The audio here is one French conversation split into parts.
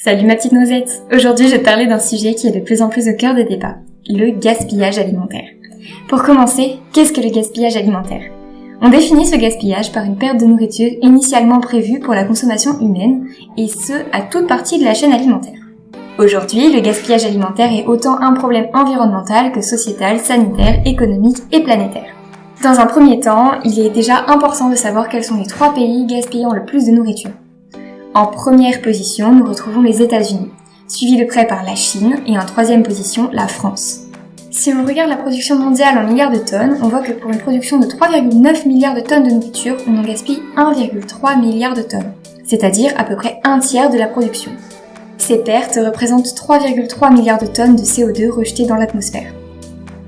Salut ma petite noisette. Aujourd'hui, je vais te parler d'un sujet qui est de plus en plus au cœur des débats, le gaspillage alimentaire. Pour commencer, qu'est-ce que le gaspillage alimentaire ? On définit ce gaspillage par une perte de nourriture initialement prévue pour la consommation humaine, et ce, à toute partie de la chaîne alimentaire. Aujourd'hui, le gaspillage alimentaire est autant un problème environnemental que sociétal, sanitaire, économique et planétaire. Dans un premier temps, il est déjà important de savoir quels sont les 3 pays gaspillant le plus de nourriture. En première position, nous retrouvons les États-Unis, suivis de près par la Chine et en troisième position, la France. Si on regarde la production mondiale en milliards de tonnes, on voit que pour une production de 3,9 milliards de tonnes de nourriture, on en gaspille 1,3 milliard de tonnes, c'est-à-dire à peu près un tiers de la production. Ces pertes représentent 3,3 milliards de tonnes de CO2 rejetées dans l'atmosphère.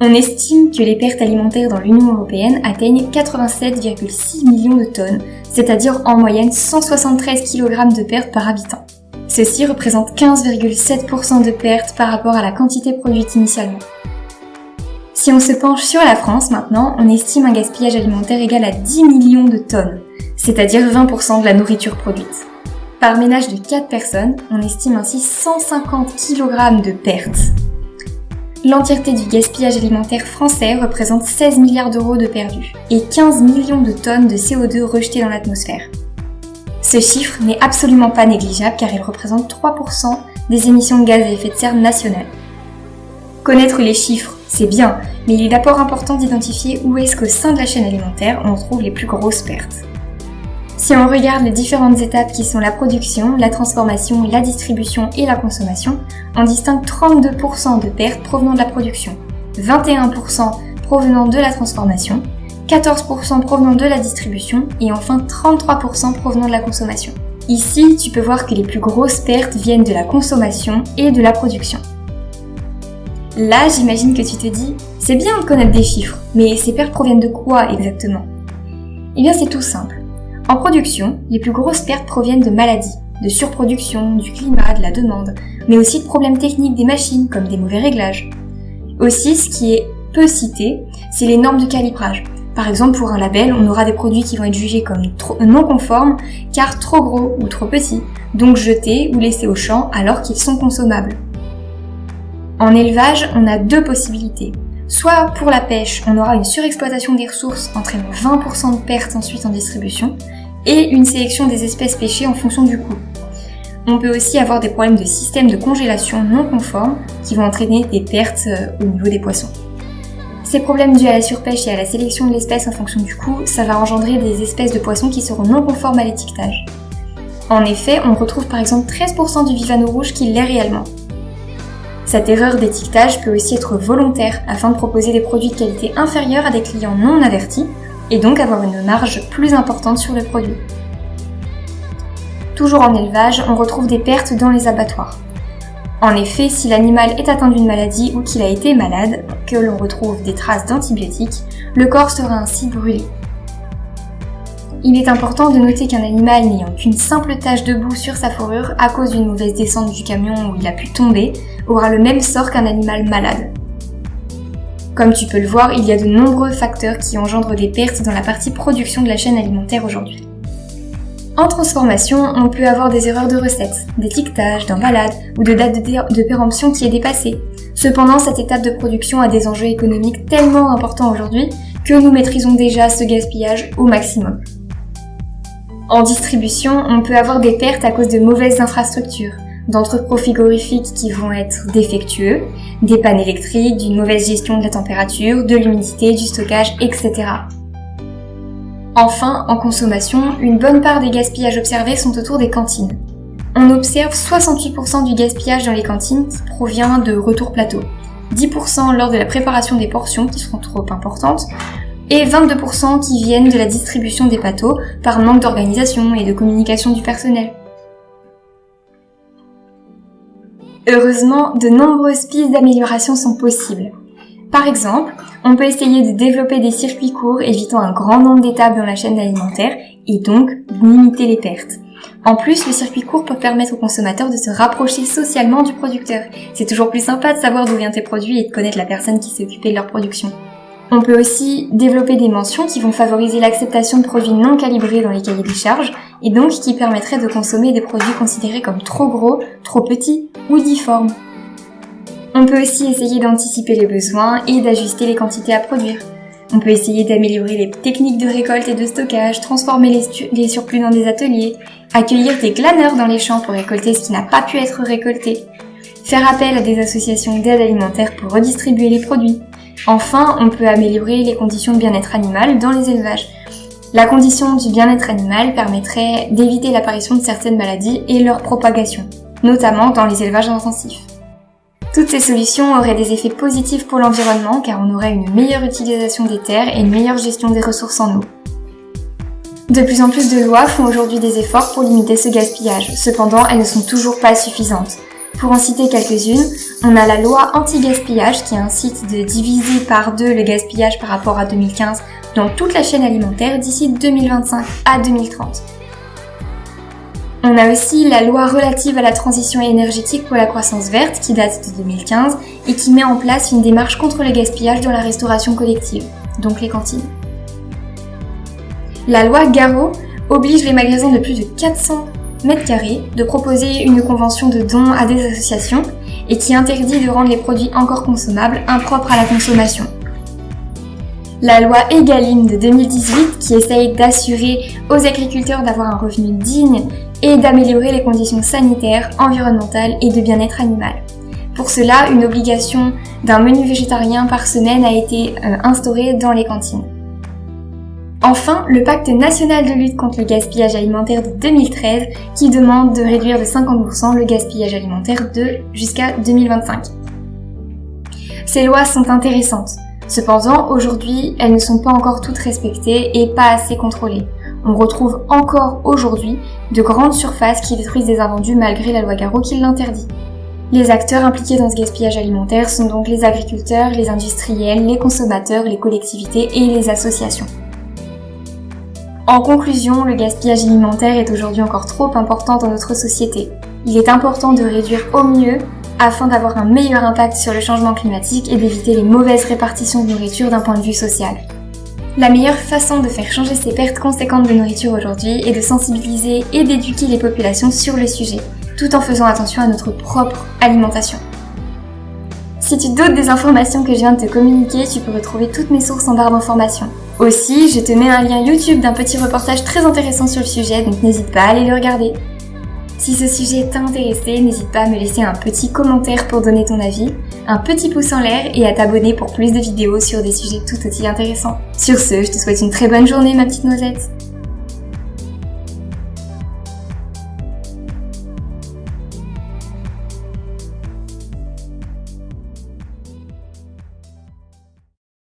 On estime que les pertes alimentaires dans l'Union européenne atteignent 87,6 millions de tonnes, c'est-à-dire en moyenne 173 kg de pertes par habitant. Ceci représente 15,7% de pertes par rapport à la quantité produite initialement. Si on se penche sur la France maintenant, on estime un gaspillage alimentaire égal à 10 millions de tonnes, c'est-à-dire 20% de la nourriture produite. Par ménage de 4 personnes, on estime ainsi 150 kg de pertes. L'entièreté du gaspillage alimentaire français représente 16 milliards d'euros de perdus et 15 millions de tonnes de CO2 rejetées dans l'atmosphère. Ce chiffre n'est absolument pas négligeable car il représente 3% des émissions de gaz à effet de serre nationales. Connaître les chiffres, c'est bien, mais il est d'abord important d'identifier où est-ce qu'au sein de la chaîne alimentaire on trouve les plus grosses pertes. Si on regarde les différentes étapes qui sont la production, la transformation, la distribution et la consommation, on distingue 32% de pertes provenant de la production, 21% provenant de la transformation, 14% provenant de la distribution et enfin 33% provenant de la consommation. Ici, tu peux voir que les plus grosses pertes viennent de la consommation et de la production. Là, j'imagine que tu te dis, c'est bien de connaître des chiffres, mais ces pertes proviennent de quoi exactement ? Eh bien, c'est tout simple. En production, les plus grosses pertes proviennent de maladies, de surproduction, du climat, de la demande, mais aussi de problèmes techniques des machines comme des mauvais réglages. Aussi, ce qui est peu cité, c'est les normes de calibrage. Par exemple, pour un label, on aura des produits qui vont être jugés comme non conformes car trop gros ou trop petits, donc jetés ou laissés au champ alors qu'ils sont consommables. En élevage, on a 2 possibilités. Soit pour la pêche, on aura une surexploitation des ressources entraînant 20% de pertes ensuite en distribution, et une sélection des espèces pêchées en fonction du coût. On peut aussi avoir des problèmes de système de congélation non conformes qui vont entraîner des pertes au niveau des poissons. Ces problèmes dus à la surpêche et à la sélection de l'espèce en fonction du coût, ça va engendrer des espèces de poissons qui seront non conformes à l'étiquetage. En effet, on retrouve par exemple 13% du vivano rouge qui l'est réellement. Cette erreur d'étiquetage peut aussi être volontaire afin de proposer des produits de qualité inférieure à des clients non avertis et donc avoir une marge plus importante sur le produit. Toujours en élevage, on retrouve des pertes dans les abattoirs. En effet, si l'animal est atteint d'une maladie ou qu'il a été malade, que l'on retrouve des traces d'antibiotiques, le corps sera ainsi brûlé. Il est important de noter qu'un animal n'ayant qu'une simple tache de boue sur sa fourrure à cause d'une mauvaise descente du camion où il a pu tomber aura le même sort qu'un animal malade. Comme tu peux le voir, il y a de nombreux facteurs qui engendrent des pertes dans la partie production de la chaîne alimentaire aujourd'hui. En transformation, on peut avoir des erreurs de recettes, d'étiquetage, d'emballage ou de date de péremption qui est dépassée. Cependant, cette étape de production a des enjeux économiques tellement importants aujourd'hui que nous maîtrisons déjà ce gaspillage au maximum. En distribution, on peut avoir des pertes à cause de mauvaises infrastructures, d'entrepôts frigorifiques qui vont être défectueux, des pannes électriques, d'une mauvaise gestion de la température, de l'humidité, du stockage, etc. Enfin, en consommation, une bonne part des gaspillages observés sont autour des cantines. On observe 68% du gaspillage dans les cantines qui provient de retours plateau, 10% lors de la préparation des portions qui seront trop importantes, et 22% qui viennent de la distribution des plateaux par manque d'organisation et de communication du personnel. Heureusement, de nombreuses pistes d'amélioration sont possibles. Par exemple, on peut essayer de développer des circuits courts évitant un grand nombre d'étapes dans la chaîne alimentaire et donc limiter les pertes. En plus, les circuits courts peuvent permettre aux consommateurs de se rapprocher socialement du producteur. C'est toujours plus sympa de savoir d'où viennent tes produits et de connaître la personne qui s'est occupée de leur production. On peut aussi développer des mentions qui vont favoriser l'acceptation de produits non calibrés dans les cahiers des charges et donc qui permettraient de consommer des produits considérés comme trop gros, trop petits ou difformes. On peut aussi essayer d'anticiper les besoins et d'ajuster les quantités à produire. On peut essayer d'améliorer les techniques de récolte et de stockage, transformer les surplus dans des ateliers, accueillir des glaneurs dans les champs pour récolter ce qui n'a pas pu être récolté, faire appel à des associations d'aide alimentaire pour redistribuer les produits. Enfin, on peut améliorer les conditions de bien-être animal dans les élevages. La condition du bien-être animal permettrait d'éviter l'apparition de certaines maladies et leur propagation, notamment dans les élevages intensifs. Toutes ces solutions auraient des effets positifs pour l'environnement car on aurait une meilleure utilisation des terres et une meilleure gestion des ressources en eau. De plus en plus de lois font aujourd'hui des efforts pour limiter ce gaspillage, cependant elles ne sont toujours pas suffisantes. Pour en citer quelques-unes, on a la loi anti-gaspillage qui incite de diviser par 2 le gaspillage par rapport à 2015 dans toute la chaîne alimentaire d'ici 2025 à 2030. On a aussi la loi relative à la transition énergétique pour la croissance verte qui date de 2015 et qui met en place une démarche contre le gaspillage dans la restauration collective, donc les cantines. La loi Garot oblige les magasins de plus de 400 mètres carrés de proposer une convention de dons à des associations et qui interdit de rendre les produits encore consommables impropres à la consommation. La loi Egalim de 2018 qui essaye d'assurer aux agriculteurs d'avoir un revenu digne et d'améliorer les conditions sanitaires, environnementales et de bien-être animal. Pour cela, une obligation d'un menu végétarien par semaine a été instaurée dans les cantines. Enfin, le pacte national de lutte contre le gaspillage alimentaire de 2013 qui demande de réduire de 50% le gaspillage alimentaire jusqu'à 2025. Ces lois sont intéressantes. Cependant, aujourd'hui, elles ne sont pas encore toutes respectées et pas assez contrôlées. On retrouve encore aujourd'hui de grandes surfaces qui détruisent des invendus malgré la loi Garot qui l'interdit. Les acteurs impliqués dans ce gaspillage alimentaire sont donc les agriculteurs, les industriels, les consommateurs, les collectivités et les associations. En conclusion, le gaspillage alimentaire est aujourd'hui encore trop important dans notre société. Il est important de réduire au mieux afin d'avoir un meilleur impact sur le changement climatique et d'éviter les mauvaises répartitions de nourriture d'un point de vue social. La meilleure façon de faire changer ces pertes conséquentes de nourriture aujourd'hui est de sensibiliser et d'éduquer les populations sur le sujet, tout en faisant attention à notre propre alimentation. Si tu doutes des informations que je viens de te communiquer, tu peux retrouver toutes mes sources en barre d'informations. Aussi, je te mets un lien YouTube d'un petit reportage très intéressant sur le sujet, donc n'hésite pas à aller le regarder. Si ce sujet t'a intéressé, n'hésite pas à me laisser un petit commentaire pour donner ton avis, un petit pouce en l'air et à t'abonner pour plus de vidéos sur des sujets tout aussi intéressants. Sur ce, je te souhaite une très bonne journée ma petite noisette.